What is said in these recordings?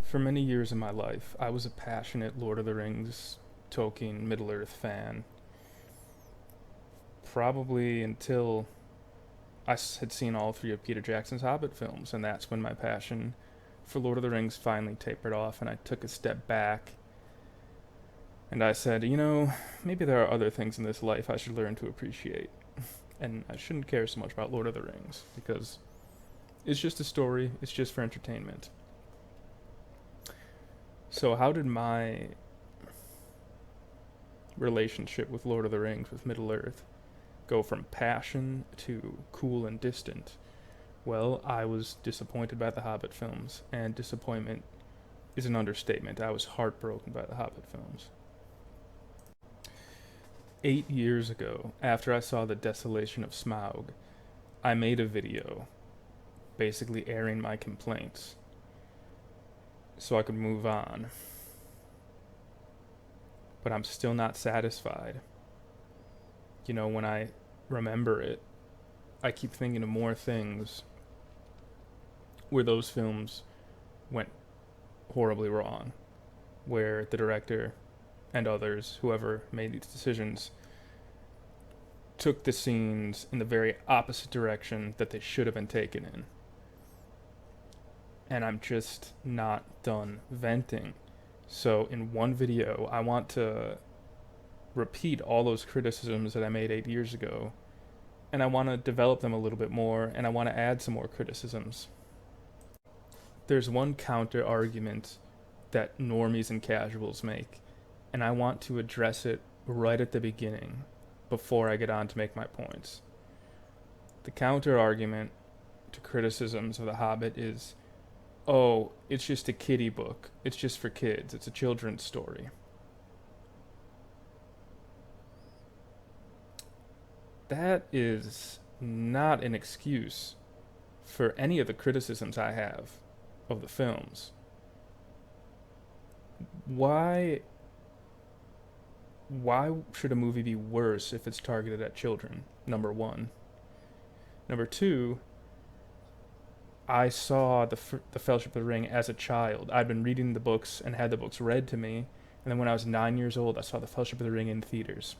For many years in my life, I was a passionate Lord of the Rings, Tolkien, Middle-earth fan. Probably until had seen all three of Peter Jackson's Hobbit films, and that's when my passion for Lord of the Rings finally tapered off, and I took a step back. And I said, maybe there are other things in this life I should learn to appreciate. And I shouldn't care so much about Lord of the Rings, because it's just a story, it's just for entertainment. So, how did my relationship with Lord of the Rings, with Middle Earth, go from passion to cool and distant? Well, I was disappointed by the Hobbit films, and disappointment is an understatement. I was heartbroken by the Hobbit films. 8 years ago, after I saw The Desolation of Smaug, I made a video basically airing my complaints so I could move on. But I'm still not satisfied. When I remember it, I keep thinking of more things where those films went horribly wrong, where the director and others, whoever made these decisions, took the scenes in the very opposite direction that they should have been taken in. And I'm just not done venting. So in one video, I want to repeat all those criticisms that I made 8 years ago, and I want to develop them a little bit more, and I want to add some more criticisms. There's one counter argument that normies and casuals make, and I want to address it right at the beginning before I get on to make my points. The counter argument to criticisms of The Hobbit is, oh, it's just a kiddie book. It's just for kids. It's a children's story. That is not an excuse for any of the criticisms I have of the films. Why should a movie be worse if it's targeted at children? Number one. Number two, I saw the Fellowship of the Ring as a child. I'd been reading the books and had the books read to me, and then when I was 9 years old, I saw the Fellowship of the Ring in theaters.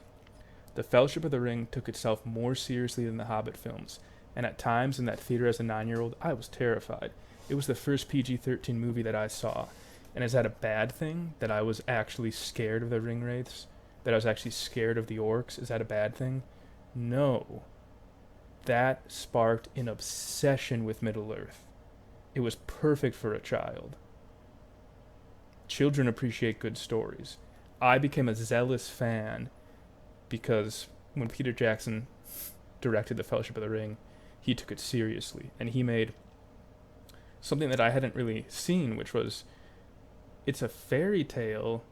The Fellowship of the Ring took itself more seriously than the Hobbit films, and at times in that theater as a 9-year-old, I was terrified. It was the first PG-13 movie that I saw, and is that a bad thing, that I was actually scared of the ring wraiths? That I was actually scared of the orcs? Is that a bad thing? No. That sparked an obsession with Middle-earth. It was perfect for a child. Children appreciate good stories. I became a zealous fan because when Peter Jackson directed The Fellowship of the Ring, he took it seriously, and he made something that I hadn't really seen, which was, it's a fairy tale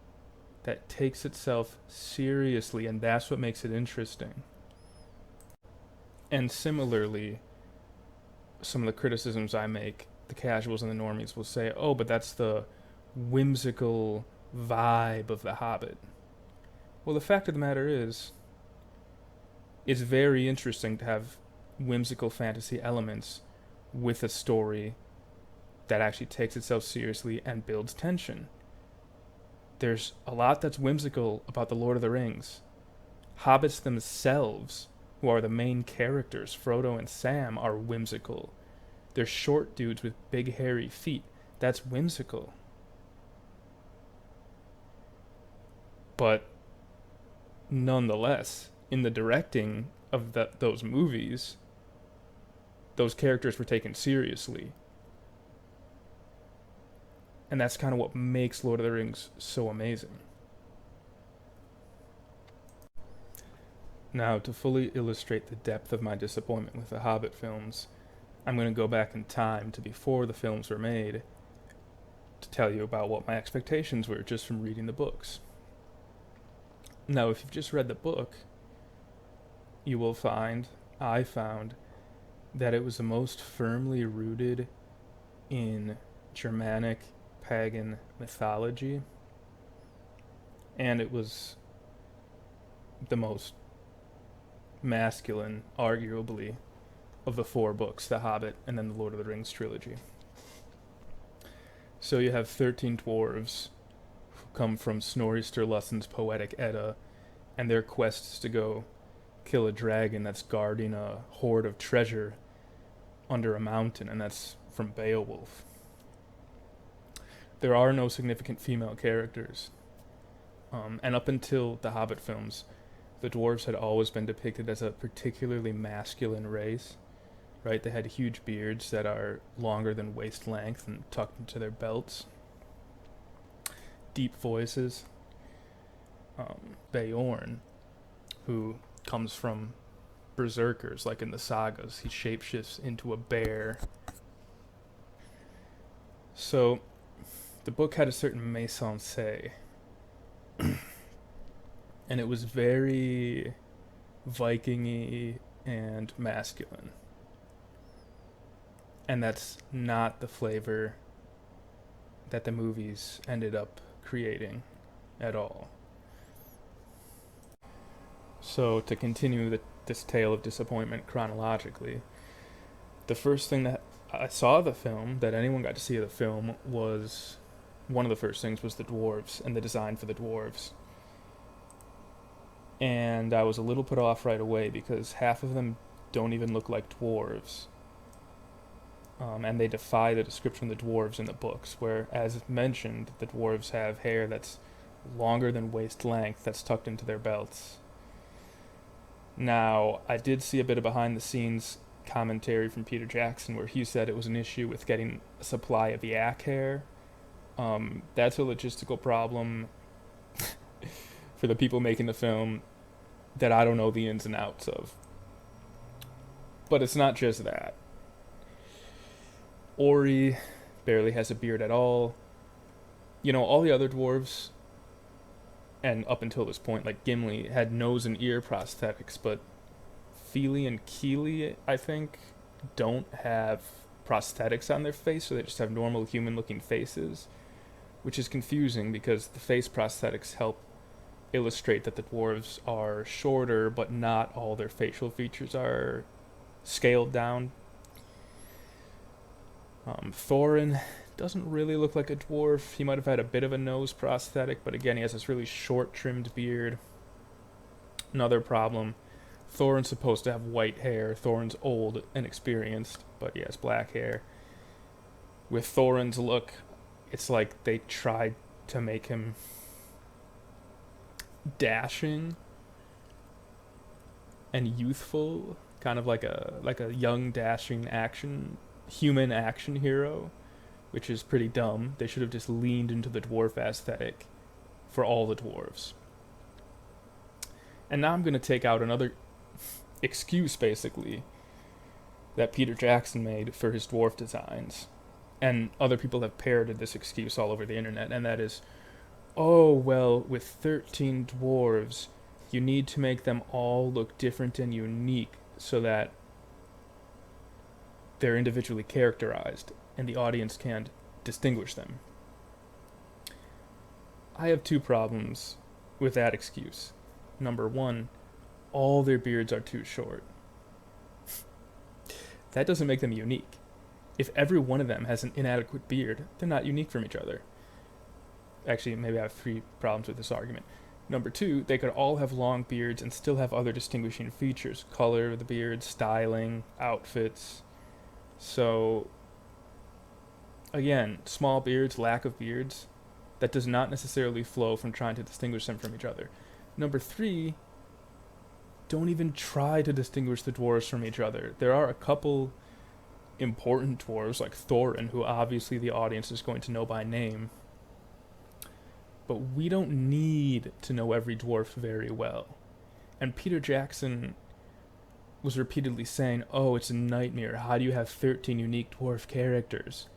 that takes itself seriously, and that's what makes it interesting. And similarly, some of the criticisms I make, the casuals and the normies will say, oh, but that's the whimsical vibe of The Hobbit. Well, the fact of the matter is, it's very interesting to have whimsical fantasy elements with a story that actually takes itself seriously and builds tension. There's a lot that's whimsical about The Lord of the Rings. Hobbits themselves, who are the main characters, Frodo and Sam, are whimsical. They're short dudes with big hairy feet. That's whimsical. But nonetheless, in the directing of those movies, those characters were taken seriously. And that's kind of what makes Lord of the Rings so amazing. Now, to fully illustrate the depth of my disappointment with the Hobbit films, I'm going to go back in time to before the films were made to tell you about what my expectations were just from reading the books. Now, if you've just read the book, you will find, I found, that it was the most firmly rooted in Germanic pagan mythology, and it was the most masculine, arguably, of the four books, The Hobbit and then the Lord of the Rings trilogy. So you have 13 dwarves who come from Snorri Sturluson's poetic Edda, and their quest is to go kill a dragon that's guarding a hoard of treasure under a mountain, and that's from Beowulf. There are no significant female characters, and up until the Hobbit films, the dwarves had always been depicted as a particularly masculine race, right? They had huge beards that are longer than waist length and tucked into their belts, deep voices. Beorn, who comes from berserkers, like in the sagas, he shapeshifts into a bear. So, the book had a certain mise-en-scène, and it was very Viking-y and masculine. And that's not the flavor that the movies ended up creating at all. So, to continue this tale of disappointment chronologically, the first thing that I saw of the film, that anyone got to see of the film, was one of the first things was the dwarves and the design for the dwarves. And I was a little put off right away because half of them don't even look like dwarves. And they defy the description of the dwarves in the books, where, as mentioned, the dwarves have hair that's longer than waist length that's tucked into their belts. Now, I did see a bit of behind the scenes commentary from Peter Jackson where he said it was an issue with getting a supply of yak hair. That's a logistical problem for the people making the film that I don't know the ins and outs of. But it's not just that. Ori barely has a beard at all. You know, all the other dwarves, and up until this point, like Gimli, had nose and ear prosthetics, but Fili and Kili, I think, don't have prosthetics on their face, so they just have normal human-looking faces, which is confusing because the face prosthetics help illustrate that the dwarves are shorter, but not all their facial features are scaled down. Thorin doesn't really look like a dwarf. He might have had a bit of a nose prosthetic, but again, he has this really short, trimmed beard. Another problem, Thorin's supposed to have white hair. Thorin's old and experienced, but he has black hair. With Thorin's look, it's like they tried to make him dashing and youthful, kind of like a young dashing human action hero, which is pretty dumb. They should have just leaned into the dwarf aesthetic for all the dwarves. And now I'm going to take out another excuse, basically, that Peter Jackson made for his dwarf designs. And other people have parroted this excuse all over the internet, and that is, oh, well, with 13 dwarves, you need to make them all look different and unique so that they're individually characterized and the audience can't distinguish them. I have two problems with that excuse. Number one, all their beards are too short. That doesn't make them unique. If every one of them has an inadequate beard, they're not unique from each other. Actually, maybe I have three problems with this argument. Number two, they could all have long beards and still have other distinguishing features. Color of the beard, styling, outfits. So, again, small beards, lack of beards, that does not necessarily flow from trying to distinguish them from each other. Number three, don't even try to distinguish the dwarves from each other. There are a couple important dwarves, like Thorin, who obviously the audience is going to know by name. But we don't need to know every dwarf very well. And Peter Jackson was repeatedly saying, oh, it's a nightmare. How do you have 13 unique dwarf characters?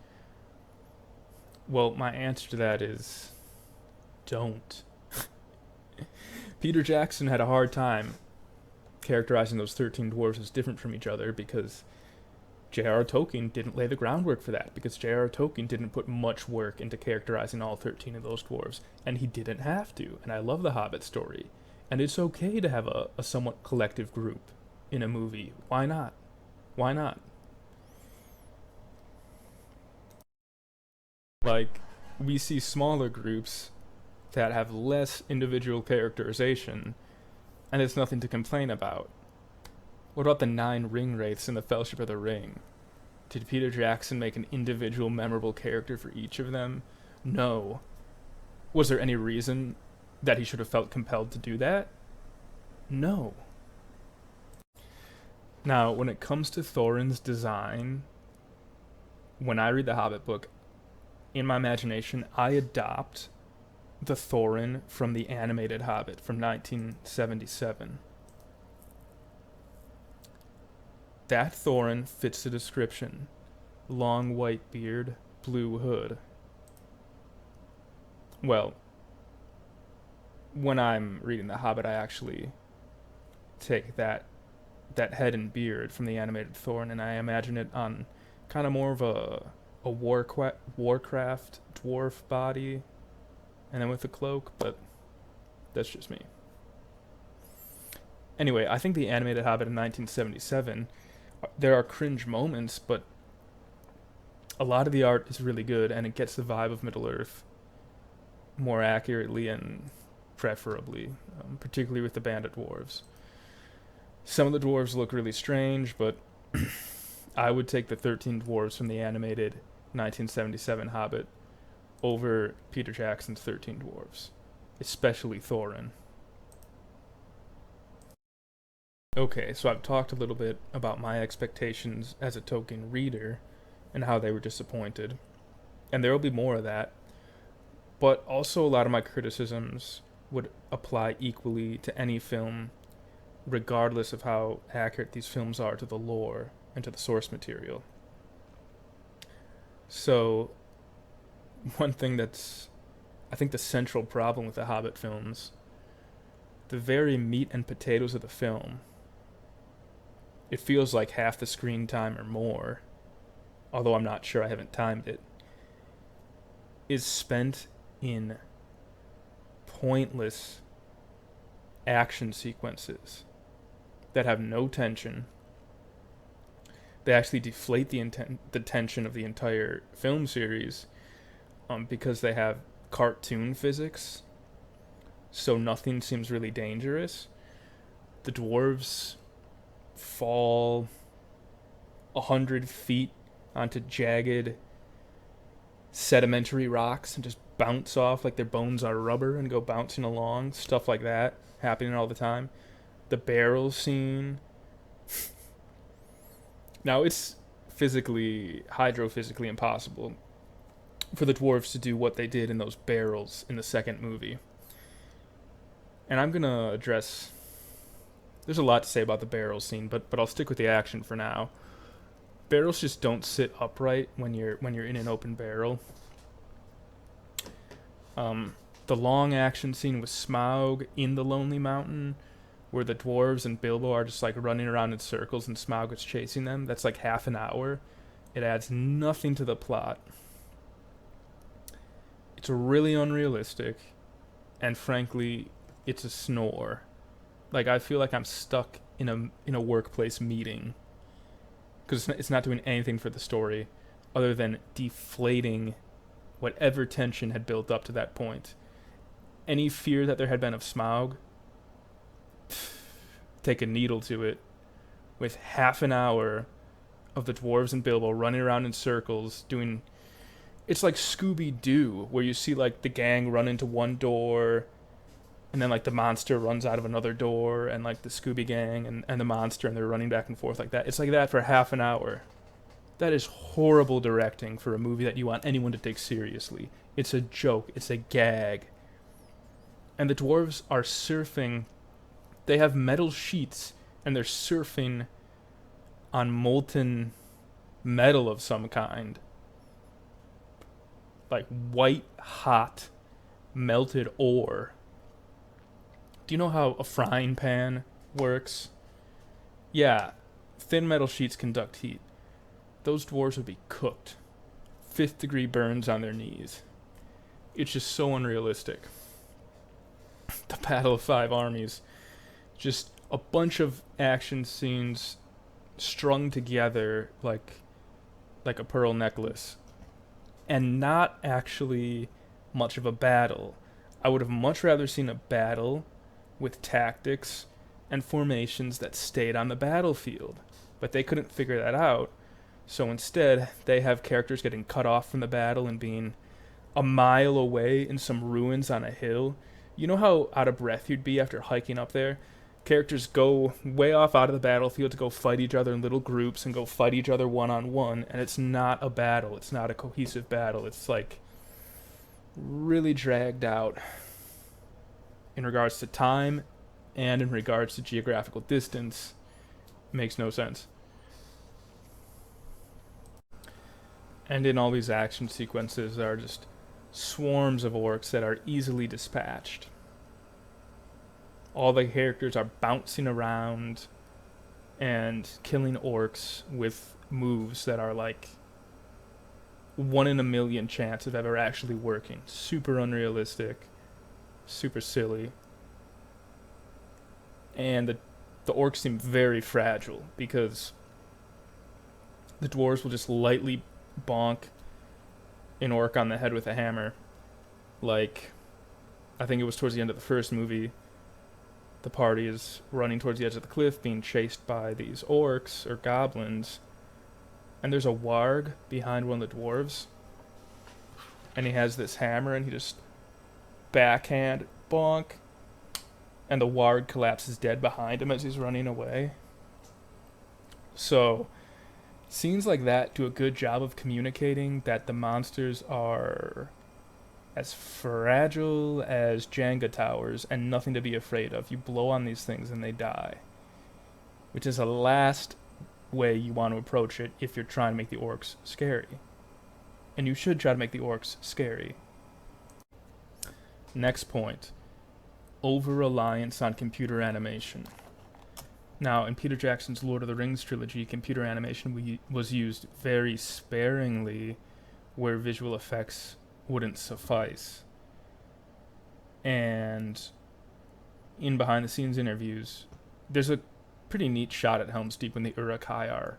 Well, my answer to that is, don't. Peter Jackson had a hard time characterizing those 13 dwarves as different from each other because J.R.R. Tolkien didn't lay the groundwork for that, because J.R.R. Tolkien didn't put much work into characterizing all 13 of those dwarves, and he didn't have to. And I love the Hobbit story, and it's okay to have a somewhat collective group in a movie. Why not? Why not? Like, we see smaller groups that have less individual characterization, and it's nothing to complain about. What about the 9 ring wraiths in the Fellowship of the Ring? Did Peter Jackson make an individual memorable character for each of them? No. Was there any reason that he should have felt compelled to do that? No. Now, when it comes to Thorin's design, when I read the Hobbit book, in my imagination, I adopt the Thorin from the animated Hobbit from 1977. That Thorin fits the description. Long white beard, blue hood. Well, when I'm reading The Hobbit, I actually take that head and beard from the animated Thorin, and I imagine it on kind of more of a Warcraft dwarf body, and then with a cloak, but that's just me. Anyway, I think the animated Hobbit in 1977, there are cringe moments, but a lot of the art is really good, and it gets the vibe of Middle-earth more accurately and preferably, particularly with the bandit dwarves. Some of the dwarves look really strange, but I would take the 13 dwarves from the animated 1977 Hobbit over Peter Jackson's 13 dwarves, especially Thorin. Okay, so I've talked a little bit about my expectations as a Tolkien reader and how they were disappointed, and there will be more of that, but also a lot of my criticisms would apply equally to any film, regardless of how accurate these films are to the lore and to the source material. So, one thing that's, I think, the central problem with the Hobbit films, the very meat and potatoes of the film, it feels like half the screen time or more, although I'm not sure, I haven't timed it, is spent in pointless action sequences that have no tension. They actually deflate the tension of the entire film series, because they have cartoon physics, so nothing seems really dangerous. The dwarves fall 100 feet onto jagged sedimentary rocks and just bounce off like their bones are rubber and go bouncing along. Stuff like that happening all the time. The barrel scene. Now, it's hydrophysically impossible for the dwarves to do what they did in those barrels in the second movie. And I'm gonna address, there's a lot to say about the barrel scene, but I'll stick with the action for now. Barrels just don't sit upright when you're in an open barrel. The long action scene with Smaug in the Lonely Mountain, where the dwarves and Bilbo are just like running around in circles and Smaug is chasing them, that's like half an hour. It adds nothing to the plot. It's really unrealistic, and frankly, it's a snore. Like, I feel like I'm stuck in a workplace meeting, because it's not doing anything for the story other than deflating whatever tension had built up to that point. Any fear that there had been of Smaug, take a needle to it, with half an hour of the dwarves and Bilbo running around in circles doing, it's like Scooby-Doo, where you see like the gang run into one door, and then like the monster runs out of another door, and like the Scooby gang and the monster, and they're running back and forth like that. It's like that for half an hour. That is horrible directing for a movie that you want anyone to take seriously. It's a joke. It's a gag. And the dwarves are surfing. They have metal sheets, and they're surfing on molten metal of some kind. Like white, hot, melted ore. Do you know how a frying pan works? Yeah, thin metal sheets conduct heat. Those dwarves would be cooked. 5th degree burns on their knees. It's just so unrealistic. The Battle of Five Armies. Just a bunch of action scenes strung together like a pearl necklace. and not actually much of a battle. I would have much rather seen a battle with tactics and formations that stayed on the battlefield. But they couldn't figure that out, so instead, they have characters getting cut off from the battle and being a mile away in some ruins on a hill. You know how out of breath you'd be after hiking up there? Characters go way off out of the battlefield to go fight each other in little groups and go fight each other one on one, and it's not a battle. It's not a cohesive battle. It's like really dragged out in regards to time and in regards to geographical distance. Makes no sense. And in all these action sequences, there are just swarms of orcs that are easily dispatched. All the characters are bouncing around and killing orcs with moves that are like 1 in a million chance of ever actually working. Super unrealistic, super silly. And the orcs seem very fragile because the dwarves will just lightly bonk an orc on the head with a hammer. Like, I think it was towards the end of the first movie, the party is running towards the edge of the cliff being chased by these orcs or goblins, and there's a warg behind one of the dwarves, and he has this hammer and he just backhand bonk, and the warg collapses dead behind him as he's running away. So scenes like that do a good job of communicating that the monsters are as fragile as Jenga towers and nothing to be afraid of. You blow on these things and they die, which is the last way you want to approach it if you're trying to make the orcs scary. And you should try to make the orcs scary. Next point, over-reliance on computer animation. Now, in Peter Jackson's Lord of the Rings trilogy, computer animation was used very sparingly where visual effects wouldn't suffice. And in behind-the-scenes interviews, there's a pretty neat shot at Helm's Deep when the Uruk-hai are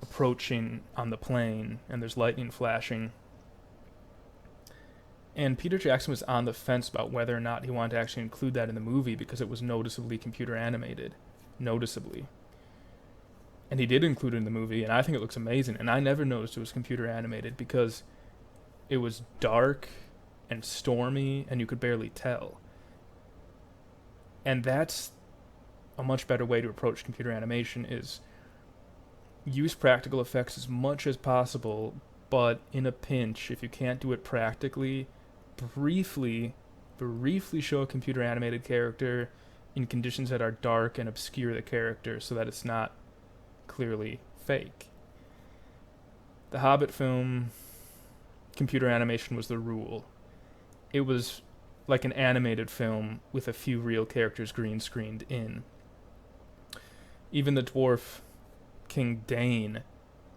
approaching on the plane, and there's lightning flashing. And Peter Jackson was on the fence about whether or not he wanted to actually include that in the movie because it was noticeably computer animated. Noticeably. And he did include it in the movie, and I think it looks amazing. And I never noticed it was computer animated because it was dark and stormy, and you could barely tell. And that's a much better way to approach computer animation, is use practical effects as much as possible, but in a pinch, if you can't do it practically, briefly show a computer animated character in conditions that are dark and obscure the character so that it's not clearly fake. The Hobbit film, computer animation was the rule. It was like an animated film with a few real characters green screened in. Even the dwarf King Dane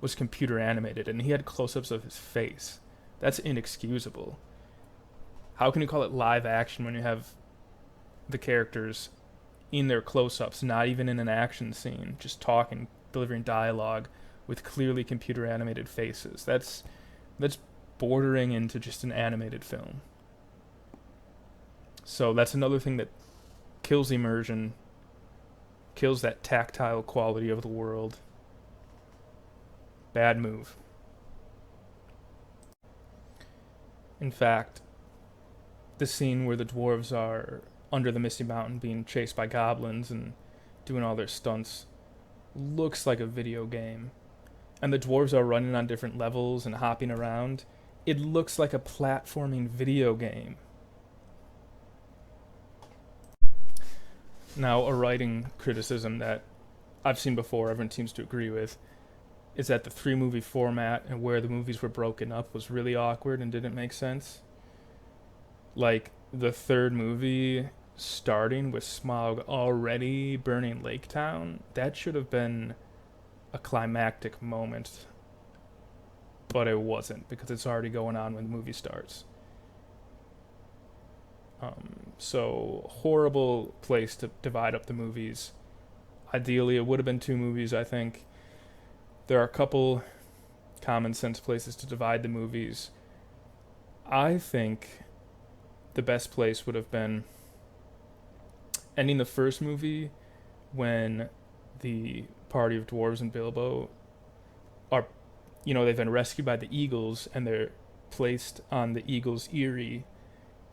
was computer animated, and he had close-ups of his face. That's inexcusable. How can you call it live action when you have the characters in their close-ups, not even in an action scene, just talking, delivering dialogue with clearly computer animated faces? That's bordering into just an animated film. So that's another thing that kills immersion, kills that tactile quality of the world. Bad move. In fact, the scene where the dwarves are under the Misty Mountain being chased by goblins and doing all their stunts looks like a video game. And the dwarves are running on different levels and hopping around. It looks like a platforming video game. Now, a writing criticism that I've seen before, everyone seems to agree with, is that the 3-movie format and where the movies were broken up was really awkward and didn't make sense. Like, the third movie starting with Smaug already burning Lake Town, that should have been a climactic moment. But it wasn't, because it's already going on when the movie starts. So, horrible place to divide up the movies. Ideally, it would have been 2 movies, I think. There are a couple common sense places to divide the movies. I think the best place would have been ending the first movie when the party of dwarves and Bilbo are, they've been rescued by the eagles and they're placed on the eagle's eyrie,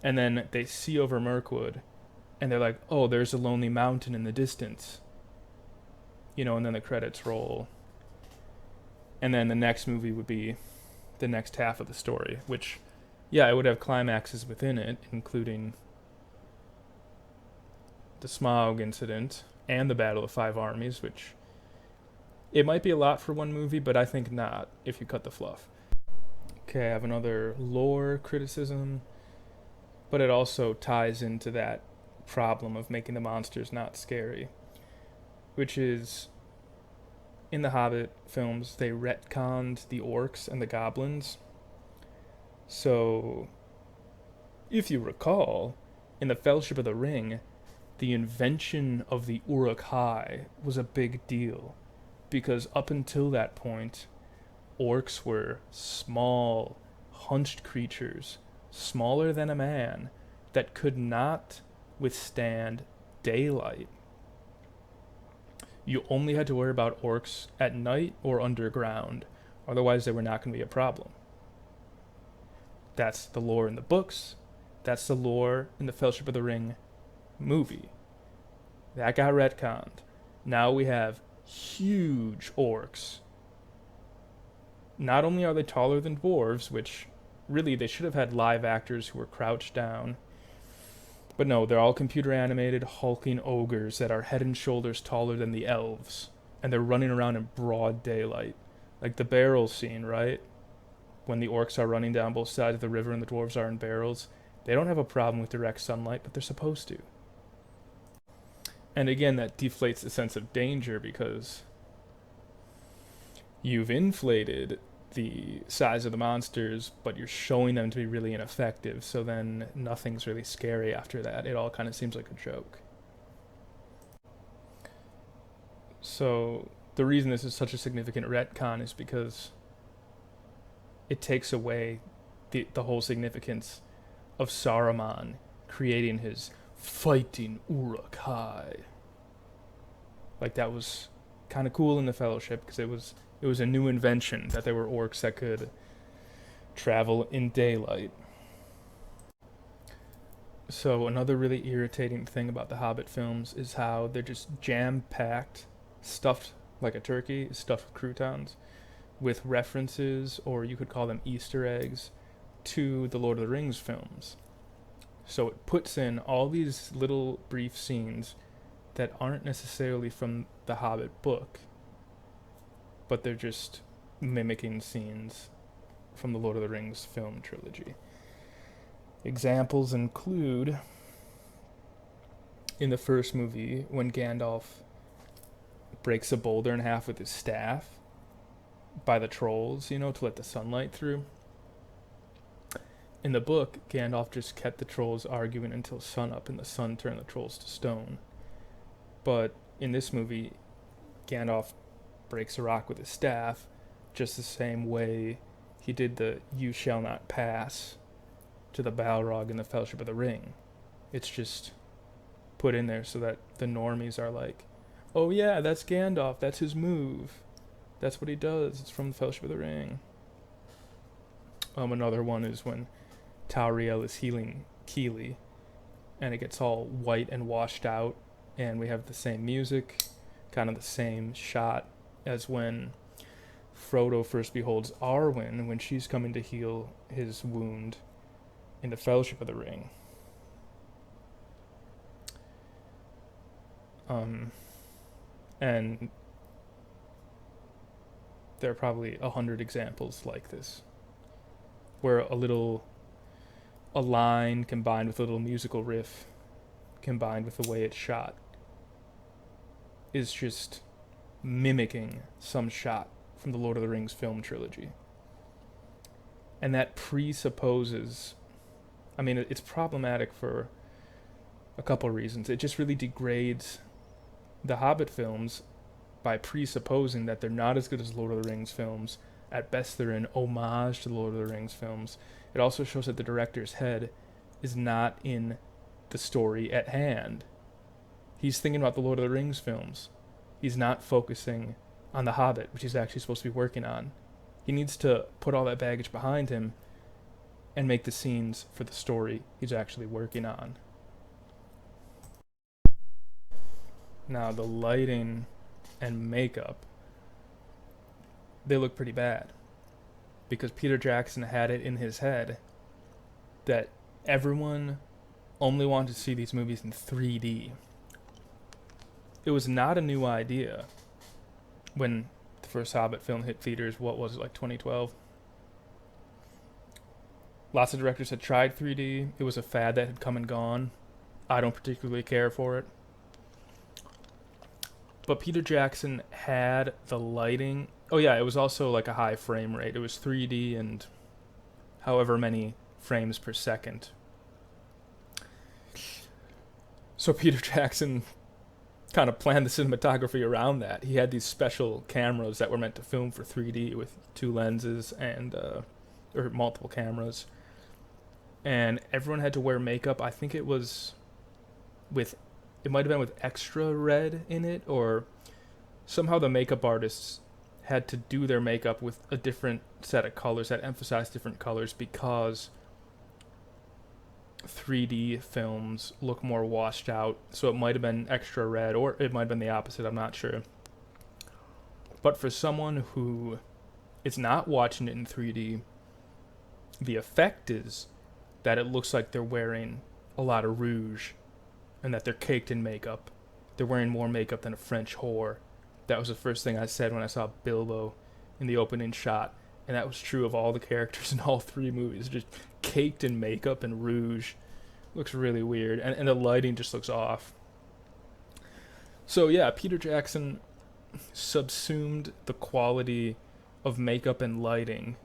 and then they see over Mirkwood and they're like, oh, there's a lonely mountain in the distance, and then the credits roll. And then the next movie would be the next half of the story, which, yeah, it would have climaxes within it, including the Smaug incident and the Battle of Five Armies, which it might be a lot for one movie, but I think not if you cut the fluff. Okay, I have another lore criticism, but it also ties into that problem of making the monsters not scary, which is in the Hobbit films, they retconned the orcs and the goblins. So, if you recall, in the Fellowship of the Ring, the invention of the Uruk-hai was a big deal, because up until that point, orcs were small, hunched creatures, smaller than a man, that could not withstand daylight. You only had to worry about orcs at night or underground, otherwise they were not going to be a problem. That's the lore in the books. That's the lore in the Fellowship of the Ring movie. That got retconned. Now we have huge orcs. Not only are they taller than dwarves, which really they should have had live actors who were crouched down, but no, they're all computer animated, hulking ogres that are head and shoulders taller than the elves, and they're running around in broad daylight. Like the barrel scene, right? When the orcs are running down both sides of the river and the dwarves are in barrels, they don't have a problem with direct sunlight, but they're supposed to. And again, that deflates the sense of danger because you've inflated the size of the monsters, but you're showing them to be really ineffective, so then nothing's really scary after that. It all kind of seems like a joke. So the reason this is such a significant retcon is because it takes away the whole significance of Saruman creating his fighting Uruk-hai. Like, that was kind of cool in the Fellowship because it was a new invention that there were orcs that could travel in daylight. So another really irritating thing about the Hobbit films is how they're just jam-packed, stuffed like a turkey, stuffed with croutons, with references, or you could call them Easter eggs, to the Lord of the Rings films. So it puts in all these little brief scenes that aren't necessarily from the Hobbit book, but they're just mimicking scenes from the Lord of the Rings film trilogy. Examples include in the first movie when Gandalf breaks a boulder in half with his staff by the trolls, to let the sunlight through. In the book, Gandalf just kept the trolls arguing until sunup, and the sun turned the trolls to stone. But in this movie, Gandalf breaks a rock with his staff just the same way he did the "you shall not pass" to the Balrog in the Fellowship of the Ring. It's just put in there so that the normies are like, oh yeah, that's Gandalf, that's his move, that's what he does, it's from the Fellowship of the Ring. Another one is when Tauriel is healing Keely, and it gets all white and washed out, and we have the same music, kind of the same shot as when Frodo first beholds Arwen when she's coming to heal his wound in the Fellowship of the Ring. And there are probably 100 examples like this, where a line combined with a little musical riff, combined with the way it's shot, is just mimicking some shot from the Lord of the Rings film trilogy. And that presupposes, it's problematic for a couple of reasons. It just really degrades the Hobbit films by presupposing that they're not as good as Lord of the Rings films. At best, they're an homage to the Lord of the Rings films. it also shows that the director's head is not in the story at hand. He's thinking about the Lord of the Rings films. He's not focusing on The Hobbit, which he's actually supposed to be working on. He needs to put all that baggage behind him and make the scenes for the story he's actually working on. Now, the lighting and makeup, they look pretty bad. Because Peter Jackson had it in his head that everyone only wanted to see these movies in 3D. It was not a new idea when the first Hobbit film hit theaters, what was it, like 2012? Lots of directors had tried 3D. It was a fad that had come and gone. I don't particularly care for it. But Peter Jackson had the lighting. Oh yeah, it was also like a high frame rate. It was 3D and however many frames per second. So Peter Jackson kind of planned the cinematography around that. He had these special cameras that were meant to film for 3D with 2 lenses and or multiple cameras. And everyone had to wear makeup. I think it was it might have been with extra red in it, or somehow the makeup artists had to do their makeup with a different set of colors that emphasized different colors because 3D films look more washed out. So it might have been extra red, or it might have been the opposite, I'm not sure. But for someone who is not watching it in 3D, the effect is that it looks like they're wearing a lot of rouge and that they're caked in makeup. They're wearing more makeup than a French whore. That was the first thing I said when I saw Bilbo in the opening shot. And that was true of all the characters in all 3 movies. Just caked in makeup and rouge. Looks really weird. And the lighting just looks off. So yeah, Peter Jackson subsumed the quality of makeup and lighting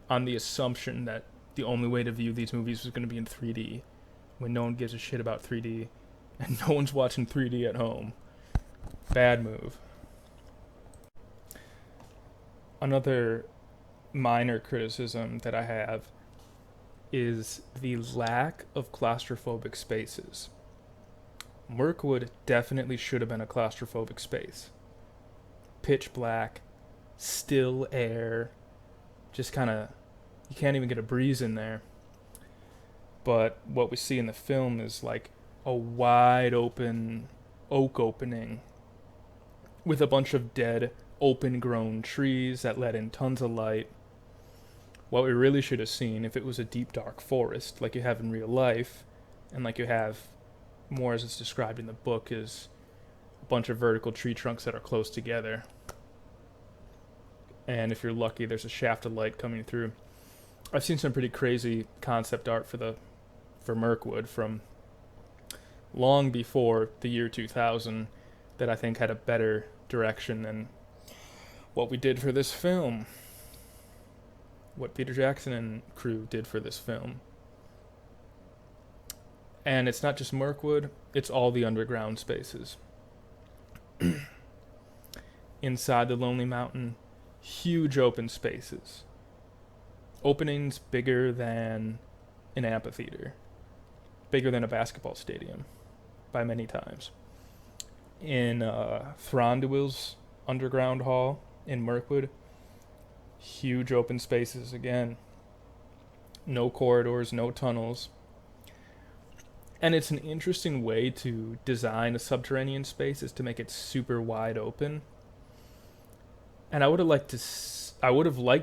on the assumption that the only way to view these movies was going to be in 3D, when no one gives a shit about 3D and no one's watching 3D at home. Bad move. Another minor criticism that I have is the lack of claustrophobic spaces. Mirkwood definitely should have been a claustrophobic space. Pitch black, still air, just kind of, you can't even get a breeze in there. But what we see in the film is like a wide open oak opening with a bunch of dead, open grown trees that let in tons of light. What we really should have seen, if it was a deep dark forest like you have in real life, and like you have more as it's described in the book, is a bunch of vertical tree trunks that are close together. And if you're lucky, there's a shaft of light coming through. I've seen some pretty crazy concept art for Mirkwood from long before the year 2000 that I think had a better direction than what we did for this film. What Peter Jackson and crew did for this film. And it's not just Mirkwood, it's all the underground spaces. Inside the Lonely Mountain, huge open spaces. Openings bigger than an amphitheater. Bigger than a basketball stadium by many times. In Thranduil's underground hall in Mirkwood, huge open spaces again. No corridors, no tunnels. And it's an interesting way to design a subterranean space, is to make it super wide open. And I would have liked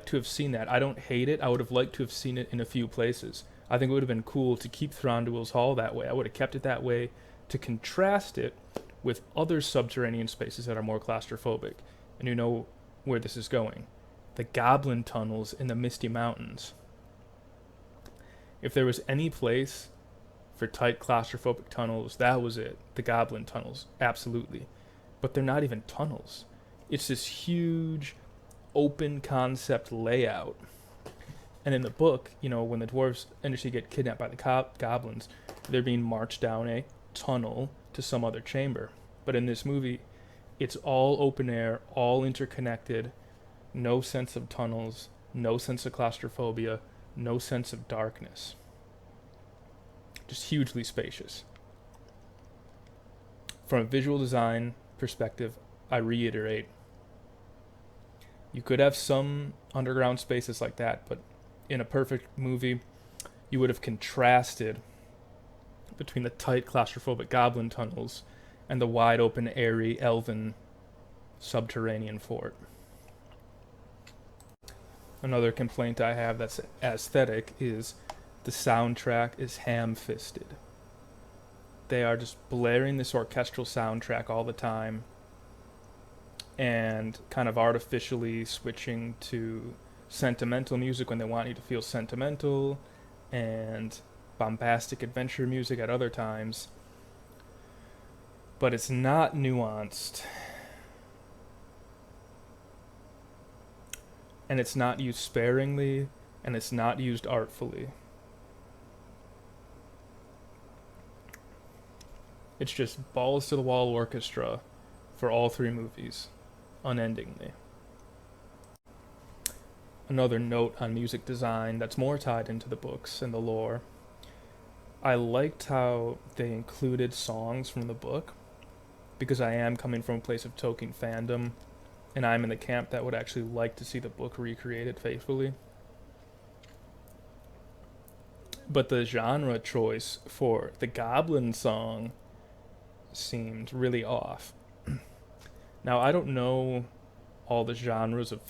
to have seen that. I don't hate it. I would have liked to have seen it in a few places. I think it would have been cool to keep Thranduil's Hall that way. I would have kept it that way to contrast it with other subterranean spaces that are more claustrophobic. And you know where this is going. The goblin tunnels in the Misty Mountains. If there was any place for tight claustrophobic tunnels, that was it. The goblin tunnels, absolutely. But they're not even tunnels. It's this huge open concept layout. And in the book, you know, when the dwarves initially get kidnapped by the goblins, they're being marched down a tunnel to some other chamber. But in this movie, it's all open air, all interconnected, no sense of tunnels, no sense of claustrophobia, no sense of darkness. Just hugely spacious. From a visual design perspective, I reiterate, you could have some underground spaces like that, but in a perfect movie, you would have contrasted between the tight, claustrophobic goblin tunnels and the wide open, airy, elven subterranean fort. Another complaint I have that's aesthetic is the soundtrack is ham-fisted. They are just blaring this orchestral soundtrack all the time and kind of artificially switching to sentimental music when they want you to feel sentimental and bombastic adventure music at other times. But it's not nuanced. And it's not used sparingly, and it's not used artfully. It's just balls to the wall orchestra for all three movies, unendingly. Another note on music design that's more tied into the books and the lore. I liked how they included songs from the book, because I am coming from a place of Tolkien fandom, and I'm in the camp that would actually like to see the book recreated faithfully. But the genre choice for the Goblin song seemed really off. Now, I don't know all the genres of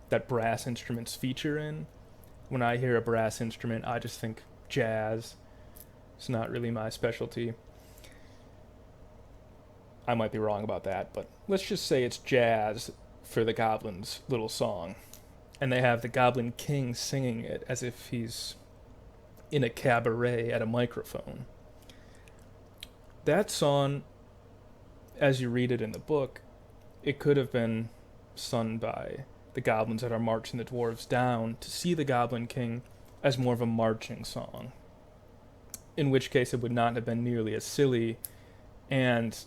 that brass instruments feature in. When I hear a brass instrument, I just think jazz. It's not really my specialty. I might be wrong about that, but let's just say it's jazz for the Goblin's little song. And they have the Goblin King singing it as if he's in a cabaret at a microphone. That song, as you read it in the book, it could have been sung by the goblins that are marching the dwarves down to see the Goblin King as more of a marching song. In which case it would not have been nearly as silly and,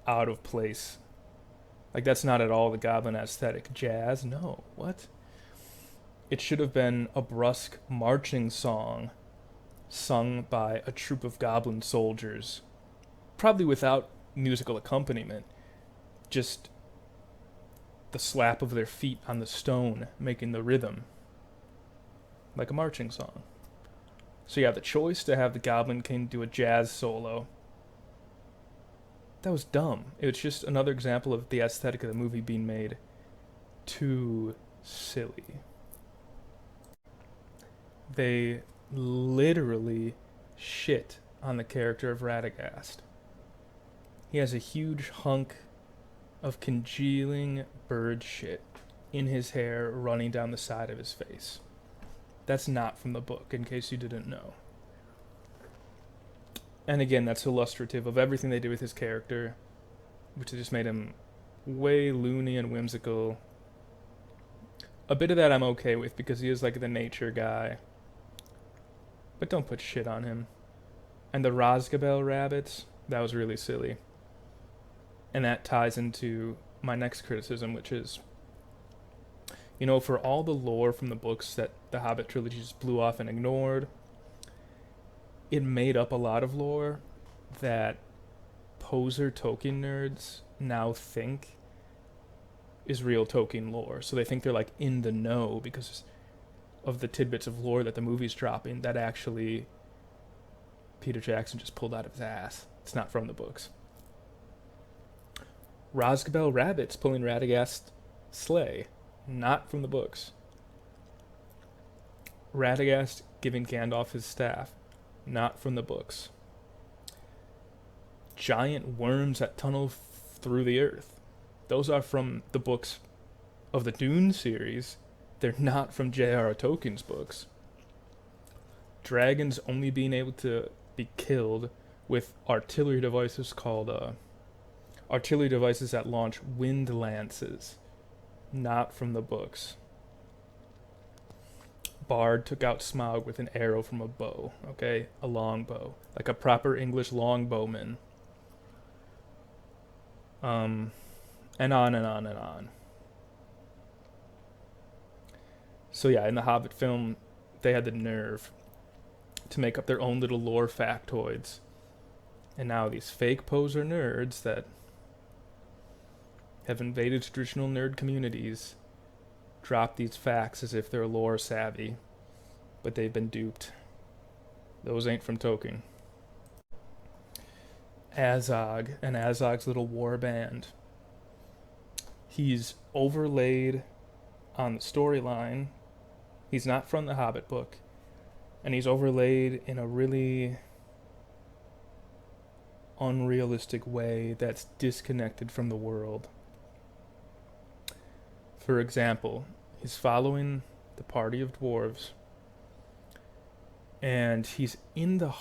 out of place. That's not at all the Goblin aesthetic. Jazz? No. What? It should have been a brusque marching song sung by a troop of goblin soldiers, probably without musical accompaniment, just the slap of their feet on the stone making the rhythm, like a marching song. So yeah, the choice to have the Goblin King do a jazz solo, that was dumb. It was just another example of the aesthetic of the movie being made too silly. They literally shit on the character of Radagast. He has a huge hunk of congealing bird shit in his hair running down the side of his face. That's not from the book, in case you didn't know. And again, that's illustrative of everything they did with his character, which just made him way loony and whimsical. A bit of that I'm okay with, because he is the nature guy. But don't put shit on him. And the Rosgabel rabbits, that was really silly. And that ties into my next criticism, which is, for all the lore from the books that the Hobbit trilogy just blew off and ignored, it made up a lot of lore that poser Tolkien nerds now think is real Tolkien lore. So they think they're in the know because of the tidbits of lore that the movie's dropping that actually Peter Jackson just pulled out of his ass. It's not from the books. Rosgabel rabbits pulling Radagast's sleigh, not from the books. Radagast giving Gandalf his staff, not from the books. Giant worms that tunnel through the earth, those are from the books of the Dune series. They're not from J.R.R. Tolkien's books. Dragons only being able to be killed with artillery devices called artillery devices that launch wind lances, not from the books. Bard took out Smaug with an arrow from a bow, okay? A long bow. Like a proper English longbowman. And on and on and on. So yeah, in the Hobbit film, they had the nerve to make up their own little lore factoids. And now these fake poser nerds that have invaded traditional nerd communities drop these facts as if they're lore savvy, but they've been duped. Those ain't from Tolkien. Azog and Azog's little war band. He's overlaid on the storyline. He's not from the Hobbit book, and he's overlaid in a really unrealistic way that's disconnected from the world. For example, he's following the party of dwarves, and he's in the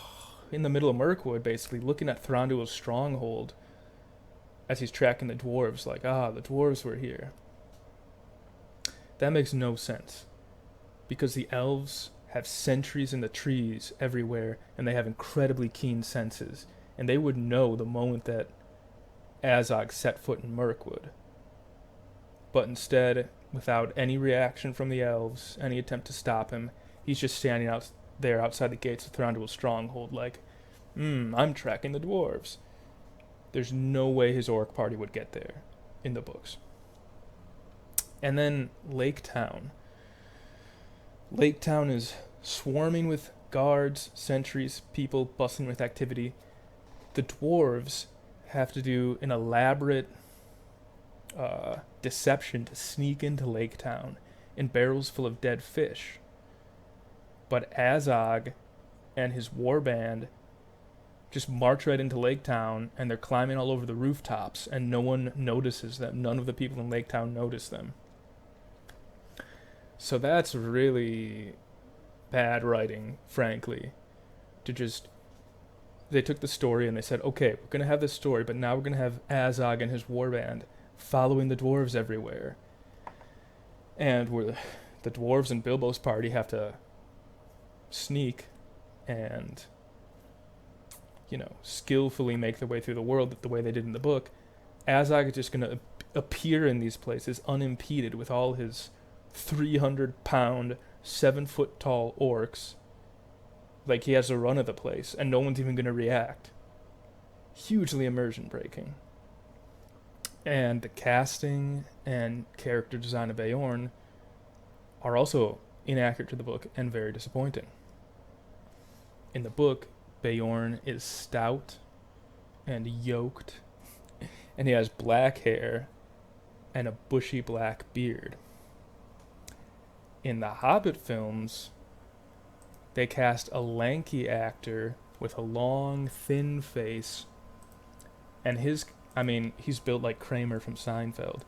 middle of Mirkwood, basically looking at Thranduil's stronghold as he's tracking the dwarves. Like, the dwarves were here. That makes no sense, because the elves have sentries in the trees everywhere, and they have incredibly keen senses, and they would know the moment that Azog set foot in Mirkwood. But instead, without any reaction from the elves, any attempt to stop him, he's just standing out there outside the gates of Thranduil's stronghold like, I'm tracking the dwarves. There's no way his orc party would get there in the books. And then Lake Town. Lake Town is swarming with guards, sentries, people bustling with activity. The dwarves have to do an elaborate deception to sneak into Lake Town in barrels full of dead fish. But Azog and his warband just march right into Lake Town, and they're climbing all over the rooftops, and no one notices them. None of the people in Lake Town notice them. So that's really bad writing, frankly. They took the story and they said, okay, we're going to have this story, but now we're going to have Azog and his warband following the dwarves everywhere. And the dwarves and Bilbo's party have to sneak and, skillfully make their way through the world the way they did in the book. Azog is just going to appear in these places unimpeded with all his 300-pound, 7-foot-tall orcs. Like he has a run of the place, and no one's even going to react. Hugely immersion breaking. And the casting and character design of Beorn are also inaccurate to the book and very disappointing. In the book, Beorn is stout and yoked, and he has black hair and a bushy black beard. In the Hobbit films, they cast a lanky actor with a long, thin face, and he's built like Kramer from Seinfeld.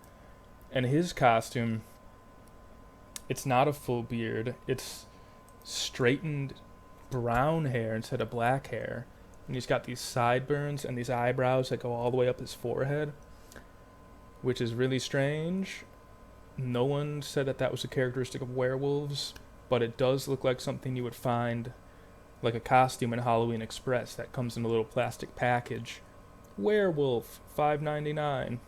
And his costume, it's not a full beard, it's straightened brown hair instead of black hair. And he's got these sideburns and these eyebrows that go all the way up his forehead, which is really strange. No one said that was a characteristic of werewolves, but it does look like something you would find like a costume in Halloween Express that comes in a little plastic package. Werewolf, $5.99.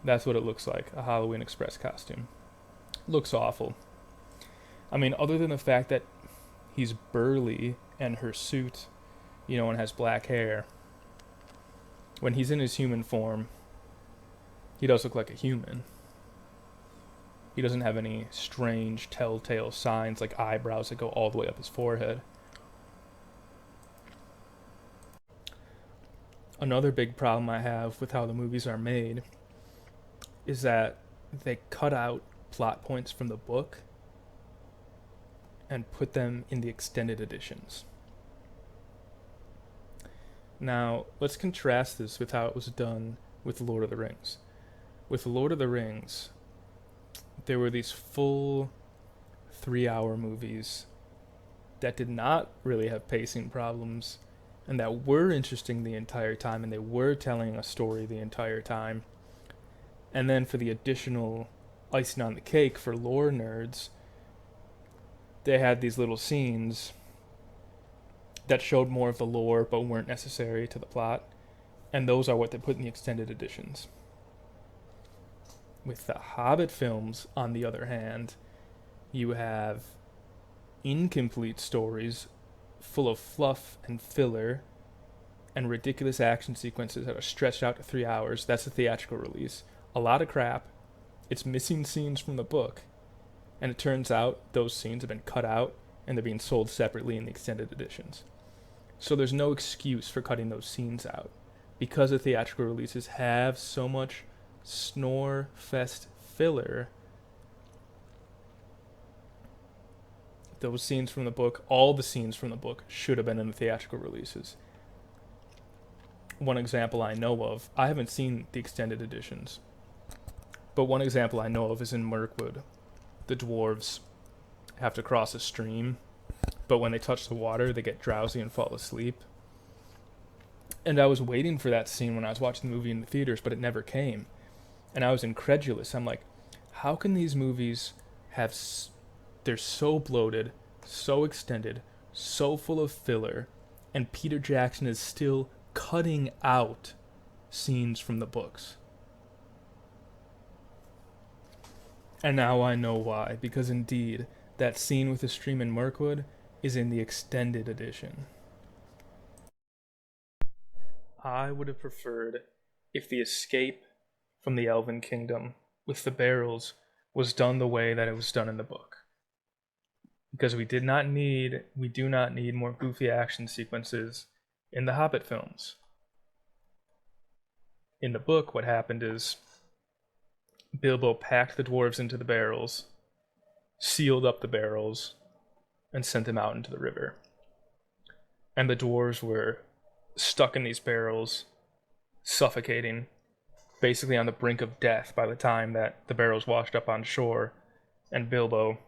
That's what it looks like, a Halloween Express costume. Looks awful. Other than the fact that he's burly and hirsute, and has black hair, when he's in his human form, he does look like a human. He doesn't have any strange telltale signs like eyebrows that go all the way up his forehead. Another big problem I have with how the movies are made is that they cut out plot points from the book and put them in the extended editions. Now, let's contrast this with how it was done with Lord of the Rings. With Lord of the Rings, there were these full 3-hour movies that did not really have pacing problems and that were interesting the entire time, and they were telling a story the entire time. And then for the additional icing on the cake for lore nerds, they had these little scenes that showed more of the lore but weren't necessary to the plot, and those are what they put in the extended editions. With the Hobbit films, on the other hand, You have incomplete stories full of fluff and filler and ridiculous action sequences that are stretched out to 3 hours. That's the theatrical release. A lot of crap. It's missing scenes from the book. And it turns out those scenes have been cut out and they're being sold separately in the extended editions. So there's no excuse for cutting those scenes out. Because the theatrical releases have so much snore fest filler, those scenes from the book, all the scenes from the book, should have been in the theatrical releases. One example I know of, I haven't seen the extended editions, but one example I know of is in Mirkwood. The dwarves have to cross a stream, but when they touch the water, they get drowsy and fall asleep. And I was waiting for that scene when I was watching the movie in the theaters, but it never came. And I was incredulous. I'm like, how can these movies have... They're so bloated, so extended, so full of filler, and Peter Jackson is still cutting out scenes from the books. And now I know why, because indeed, that scene with the stream in Mirkwood is in the extended edition. I would have preferred if the escape from the Elven Kingdom with the barrels was done the way that it was done in the book. Because we do not need more goofy action sequences in the Hobbit films. In the book, what happened is Bilbo packed the dwarves into the barrels, sealed up the barrels, and sent them out into the river. And the dwarves were stuck in these barrels, suffocating, basically on the brink of death by the time that the barrels washed up on shore, and Bilbo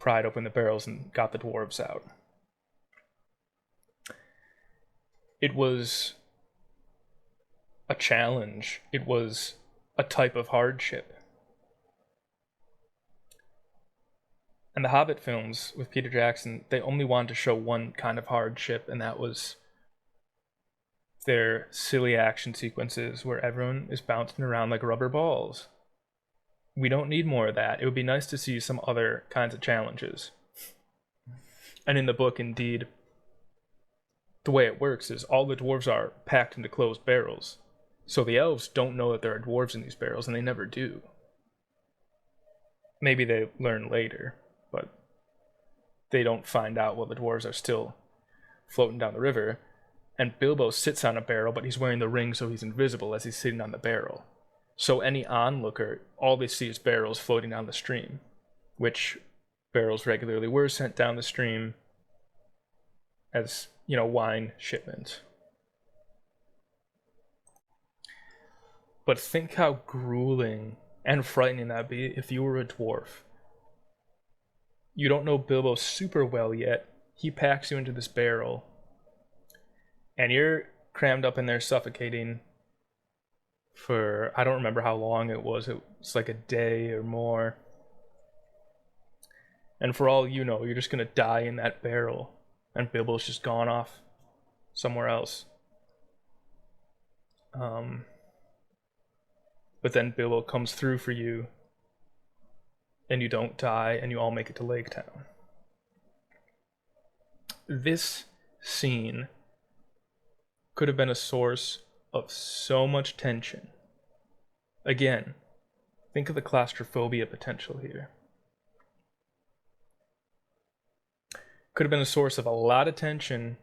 pried open the barrels and got the dwarves out. It was a challenge. It was a type of hardship. And the Hobbit films with Peter Jackson, they only wanted to show one kind of hardship, and that was their silly action sequences where everyone is bouncing around like rubber balls. We don't need more of that. It would be nice to see some other kinds of challenges. And in the book, indeed, the way it works is all the dwarves are packed into closed barrels. So the elves don't know that there are dwarves in these barrels, and they never do. Maybe they learn later, but they don't find out while the dwarves are still floating down the river. And Bilbo sits on a barrel, but he's wearing the ring so he's invisible as he's sitting on the barrel. So any onlooker, all they see is barrels floating down the stream, which barrels regularly were sent down the stream as, wine shipments. But think how grueling and frightening that'd be if you were a dwarf. You don't know Bilbo super well yet. He packs you into this barrel, and you're crammed up in there suffocating for, I don't remember how long it was. It was like a day or more. And for all you know, you're just going to die in that barrel, and Bilbo's just gone off somewhere else. But then Bilbo comes through for you, and you don't die, and you all make it to Lake Town. This scene could have been a source of so much tension. Again, think of the claustrophobia potential here. Could have been a source of a lot of tension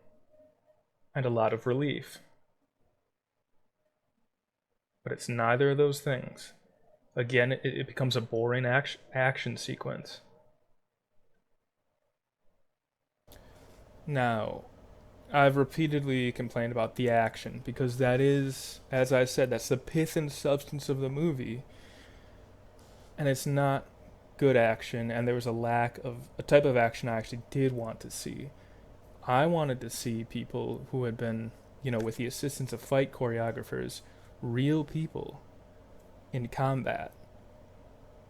and a lot of relief. But it's neither of those things. Again, it becomes a boring action sequence. Now, I've repeatedly complained about the action, because that is, as I said, that's the pith and substance of the movie. And it's not good action, and there was a lack of a type of action I actually did want to see. I wanted to see people who had been, with the assistance of fight choreographers, real people in combat.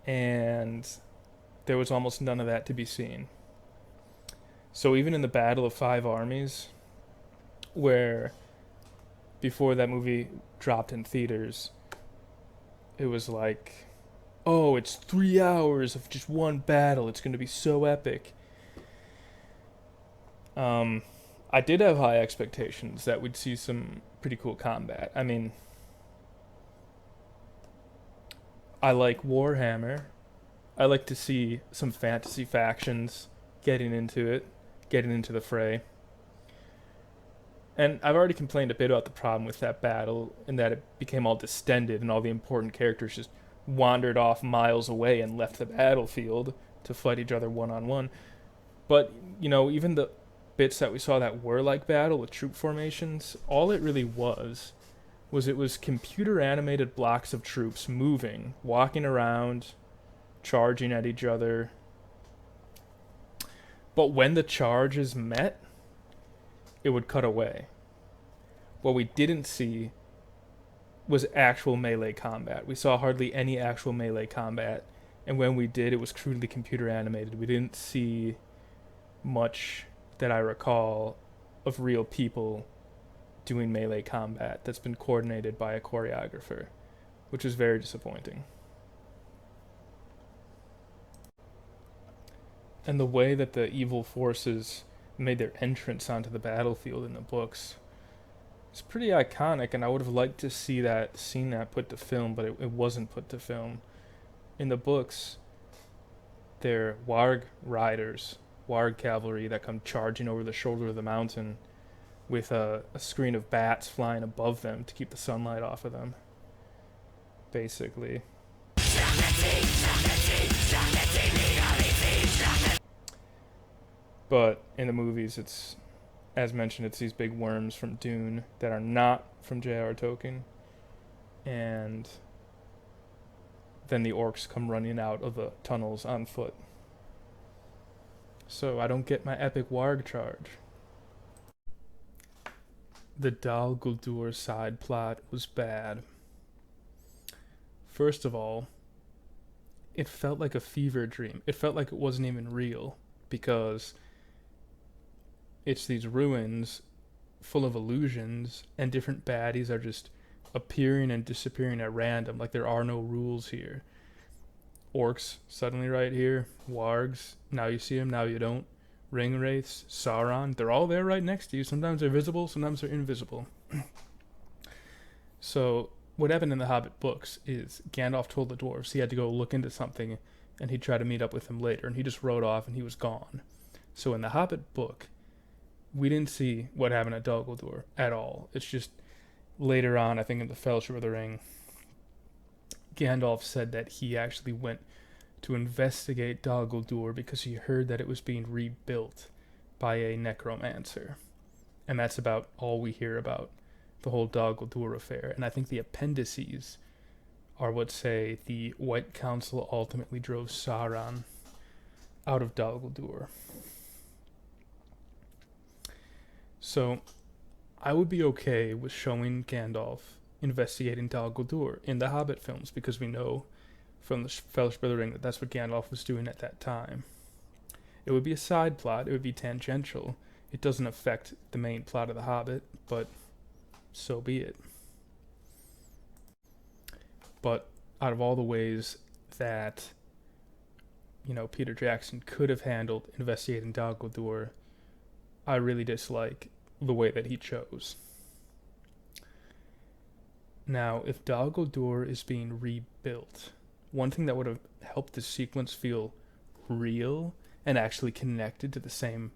And there was almost none of that to be seen. So even in the Battle of Five Armies, where before that movie dropped in theaters, it was like, oh, it's 3 hours of just one battle. It's going to be so epic. Um, I did have high expectations that we'd see some pretty cool combat. I mean, I like Warhammer. I like to see some fantasy factions getting into it, getting into the fray. And I've already complained a bit about the problem with that battle, in that it became all distended and all the important characters just wandered off miles away and left the battlefield to fight each other one on one. But, even the bits that we saw that were like battle with troop formations, all it really was it was computer animated blocks of troops moving, walking around, charging at each other. But when the charges met, it would cut away. What we didn't see was actual melee combat. We saw hardly any actual melee combat, and when we did, it was crudely computer animated. We didn't see much that I recall of real people doing melee combat that's been coordinated by a choreographer, which was very disappointing. And the way that the evil forces made their entrance onto the battlefield in the books, it's pretty iconic, and I would have liked to see that, seen that put to film, but it wasn't put to film. In the books, they're warg riders, warg cavalry that come charging over the shoulder of the mountain with a screen of bats flying above them to keep the sunlight off of them, basically. But in the movies, it's, as mentioned, it's these big worms from Dune that are not from J.R.R. Tolkien. And then the orcs come running out of the tunnels on foot. So I don't get my epic warg charge. The Dal Guldur side plot was bad. First of all, it felt like a fever dream. It felt like it wasn't even real, because it's these ruins full of illusions, and different baddies are just appearing and disappearing at random, like there are no rules here. Orcs suddenly right here, wargs, now you see them, now you don't. Ring wraiths, Sauron, they're all there right next to you. Sometimes they're visible, sometimes they're invisible. So what happened in the Hobbit books is Gandalf told the dwarves he had to go look into something, and he'd try to meet up with him later, and he just rode off and he was gone. So in the Hobbit book, we didn't see what happened at Dal Guldur at all. It's just later on, I think in the Fellowship of the Ring, Gandalf said that he actually went to investigate Dal Guldur because he heard that it was being rebuilt by a necromancer. And that's about all we hear about the whole Dal Guldur affair. And I think the appendices are what say the White Council ultimately drove Sauron out of Dal Guldur. So I would be okay with showing Gandalf investigating Dal Guldur in the Hobbit films, because we know from the Fellowship of the Ring that that's what Gandalf was doing at that time. It would be a side plot, it would be tangential. It doesn't affect the main plot of The Hobbit, but so be it. But out of all the ways that, Peter Jackson could have handled investigating Dal Guldur, I really dislike the way that he chose. Now, if Dal Guldur is being rebuilt, one thing that would have helped the sequence feel real and actually connected to the same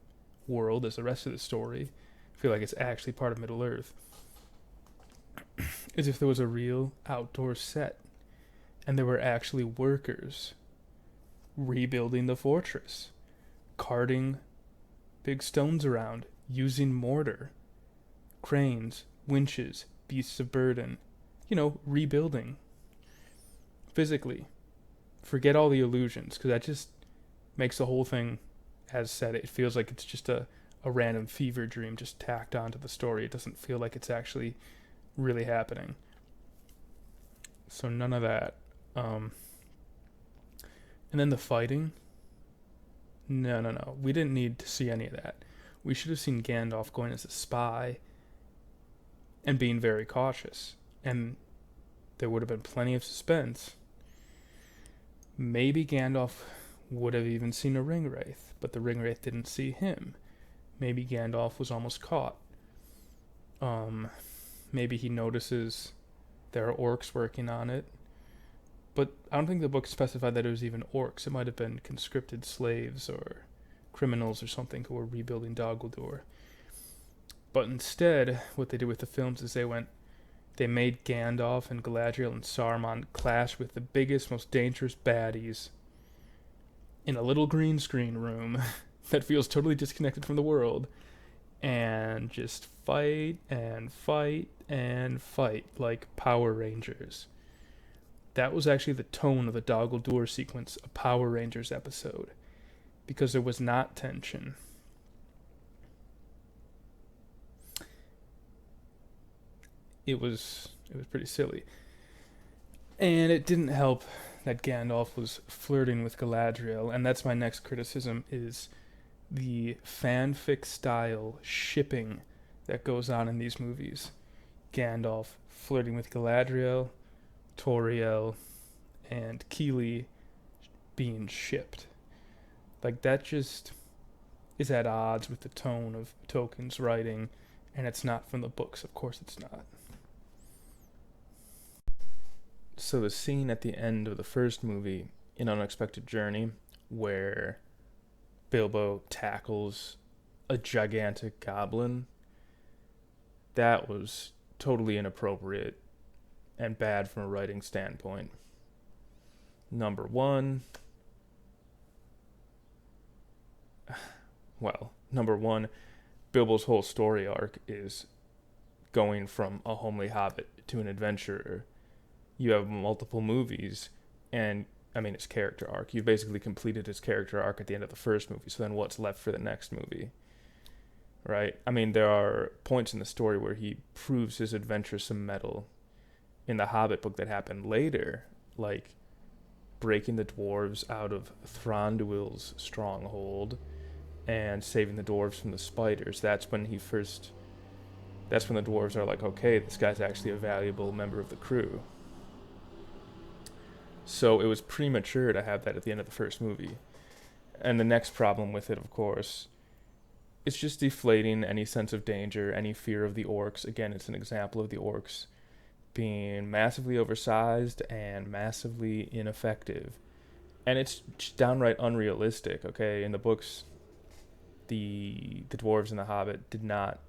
world as the rest of the story, I feel like it's actually part of Middle-earth, is if there was a real outdoor set and there were actually workers rebuilding the fortress, carting big stones around, using mortar, cranes, winches, beasts of burden, rebuilding physically. Forget all the illusions, because that just makes the whole thing, as said, it feels like it's just a random fever dream just tacked onto the story. It doesn't feel like it's actually really happening. So none of that. And then the fighting. No. We didn't need to see any of that. We should have seen Gandalf going as a spy and being very cautious. And there would have been plenty of suspense. Maybe Gandalf would have even seen a ring wraith, but the ring wraith didn't see him. Maybe Gandalf was almost caught. Um, Maybe he notices there are orcs working on it, but I don't think the book specified that it was even orcs. It might have been conscripted slaves or criminals or something who were rebuilding Dol Guldur. But instead, what they did with the films is they made Gandalf and Galadriel and Saruman clash with the biggest, most dangerous baddies in a little green screen room that feels totally disconnected from the world, and just fight and fight and fight like Power Rangers. That was actually the tone of the Dol Guldur sequence, a Power Rangers episode, because there was not tension. It was pretty silly, and it didn't help that Gandalf was flirting with Galadriel, and that's my next criticism: is the fanfic style shipping that goes on in these movies. Gandalf flirting with Galadriel, Toriel, and Keeley being shipped. Like, that just is at odds with the tone of Tolkien's writing, and it's not from the books. Of course it's not. So the scene at the end of the first movie, An Unexpected Journey, where Bilbo tackles a gigantic goblin, that was totally inappropriate and bad from a writing standpoint. Number one, Bilbo's whole story arc is going from a homely hobbit to an adventurer. You have multiple movies, and I mean, his character arc. You've basically completed his character arc at the end of the first movie, so then what's left for the next movie? Right? I mean, there are points in the story where he proves his adventuresome mettle in the Hobbit book that happened later, like breaking the dwarves out of Thranduil's stronghold and saving the dwarves from the spiders. That's when the dwarves are like, okay, this guy's actually a valuable member of the crew. So it was premature to have that at the end of the first movie. And the next problem with it, of course, it's just deflating any sense of danger, any fear of the orcs. Again, it's an example of the orcs being massively oversized and massively ineffective. And it's just downright unrealistic, okay? In the books, the dwarves in The Hobbit did not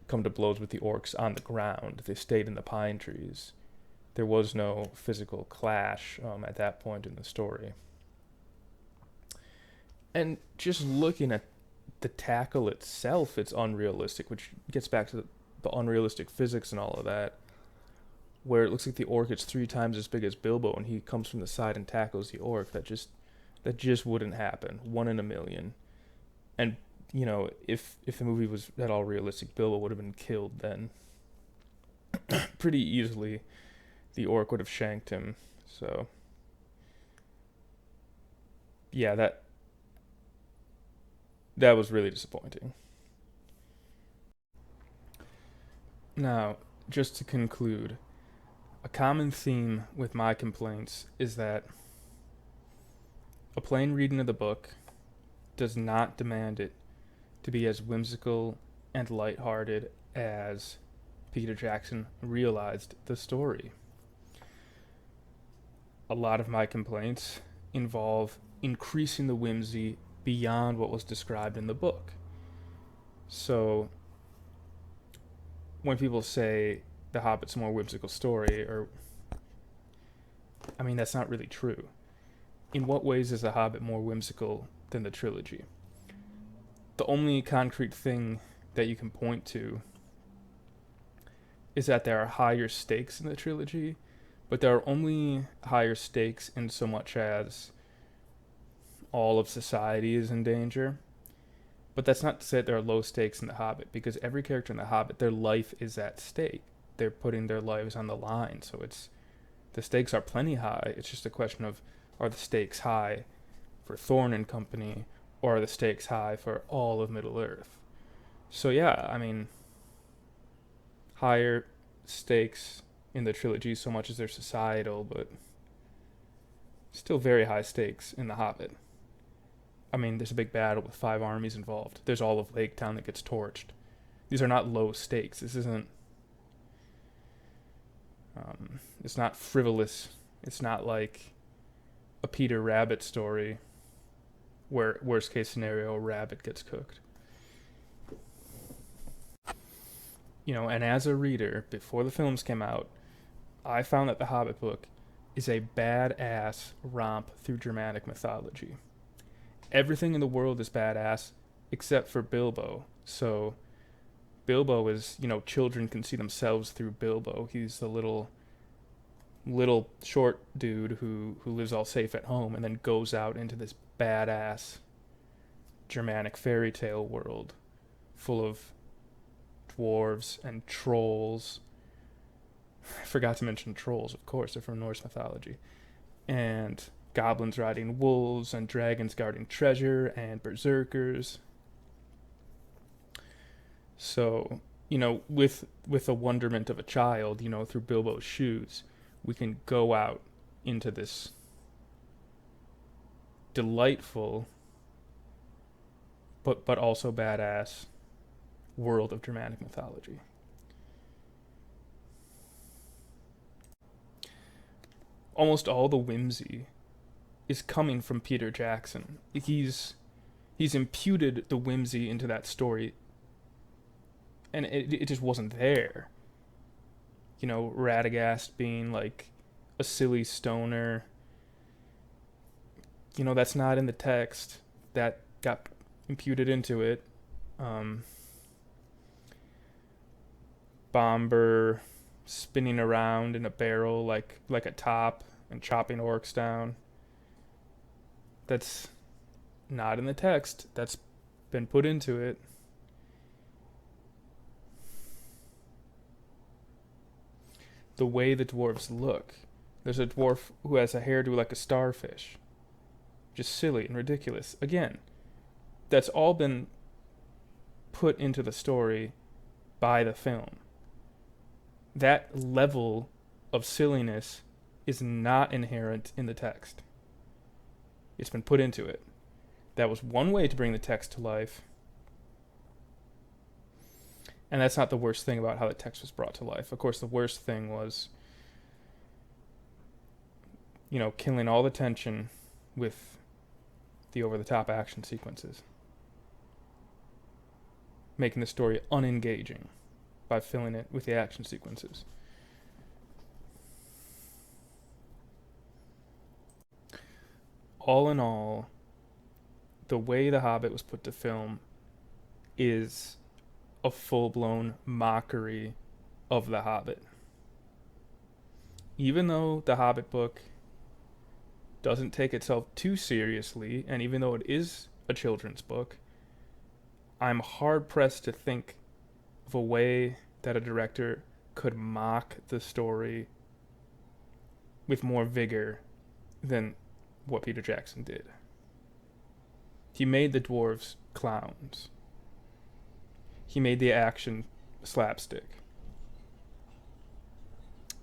come to blows with the orcs on the ground. They stayed in the pine trees. There was no physical clash at that point in the story. And just looking at the tackle itself, it's unrealistic, which gets back to the unrealistic physics and all of that, where it looks like the orc is 3 times as big as Bilbo, and he comes from the side and tackles the orc. That just wouldn't happen. 1 in a million. And if the movie was at all realistic, Bilbo would have been killed then pretty easily. The orc would have shanked him. So yeah, that was really disappointing. Now, just to conclude, a common theme with my complaints is that a plain reading of the book does not demand it to be as whimsical and lighthearted as Peter Jackson realized the story. A lot of my complaints involve increasing the whimsy beyond what was described in the book. So, when people say The Hobbit's a more whimsical story, that's not really true. In what ways is The Hobbit more whimsical than the trilogy? The only concrete thing that you can point to is that there are higher stakes in the trilogy, but there are only higher stakes in so much as all of society is in danger. But that's not to say that there are low stakes in The Hobbit, because every character in The Hobbit, their life is at stake. They're putting their lives on the line, so the stakes are plenty high. It's just a question of, are the stakes high for Thorne and company, or are the stakes high for all of Middle-earth? So yeah, higher stakes in the trilogy so much as they're societal, but Still very high stakes in The Hobbit. I mean, there's a big battle with 5 armies involved. There's all of Lake Town that gets torched. These are not low stakes. This isn't. It's not frivolous. It's not like a Peter Rabbit story where, worst case scenario, a rabbit gets cooked. And as a reader, before the films came out, I found that the Hobbit book is a badass romp through Germanic mythology. Everything in the world is badass except for Bilbo. So Bilbo is, children can see themselves through Bilbo. He's the little short dude who lives all safe at home and then goes out into this badass Germanic fairy tale world full of dwarves and trolls. I forgot to mention trolls, of course, they're from Norse mythology. And goblins riding wolves and dragons guarding treasure and berserkers. So, with the wonderment of a child, through Bilbo's shoes, we can go out into this delightful but also badass world of Germanic mythology. Almost all the whimsy is coming from Peter Jackson. He's imputed the whimsy into that story, and it just wasn't there. Radagast being like a silly stoner. That's not in the text. That got imputed into it. Bomber spinning around in a barrel like a top and chopping orcs down. That's not in the text. That's been put into it. The way the dwarves look. There's a dwarf who has a hairdo like a starfish. Just silly and ridiculous. Again, that's all been put into the story by the film. That level of silliness is not inherent in the text. It's been put into it. That was one way to bring the text to life. And that's not the worst thing about how the text was brought to life. Of course, the worst thing was, killing all the tension with the over-the-top action sequences. Making the story unengaging by filling it with the action sequences. All in all, the way The Hobbit was put to film is a full-blown mockery of The Hobbit. Even though The Hobbit book doesn't take itself too seriously, and even though it is a children's book, I'm hard-pressed to think of a way that a director could mock the story with more vigor than what Peter Jackson did. He made the dwarves clowns. He made the action slapstick.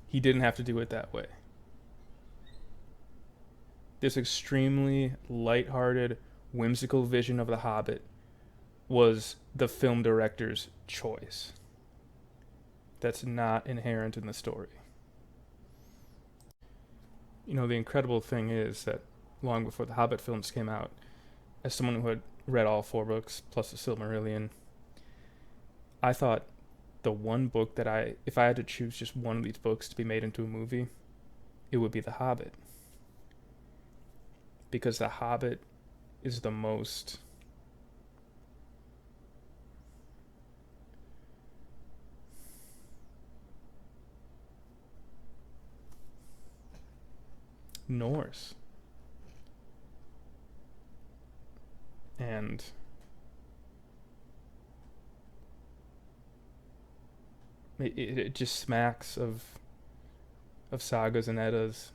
He didn't have to do it that way. This extremely lighthearted, whimsical vision of The Hobbit was the film director's choice. That's not inherent in the story. The incredible thing is that long before the Hobbit films came out, as someone who had read all 4 books plus the Silmarillion, I thought the one book that if I had to choose just one of these books to be made into a movie, it would be The Hobbit. Because The Hobbit is the most Norse. And it just smacks of sagas and eddas.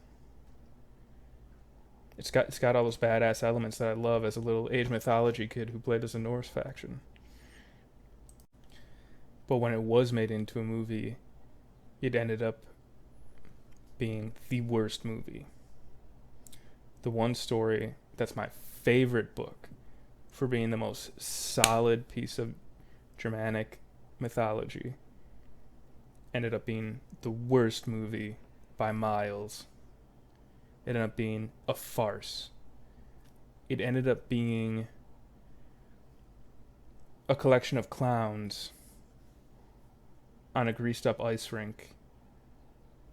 It's got all those badass elements that I love as a little age mythology kid who played as a Norse faction. But when it was made into a movie, it ended up being the worst movie. The one story that's my favorite book for being the most solid piece of Germanic mythology ended up being the worst movie by miles. It ended up being a farce. It ended up being a collection of clowns on a greased up ice rink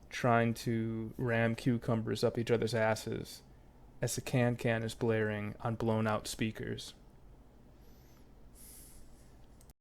trying to ram cucumbers up each other's asses as the can is blaring on blown out speakers.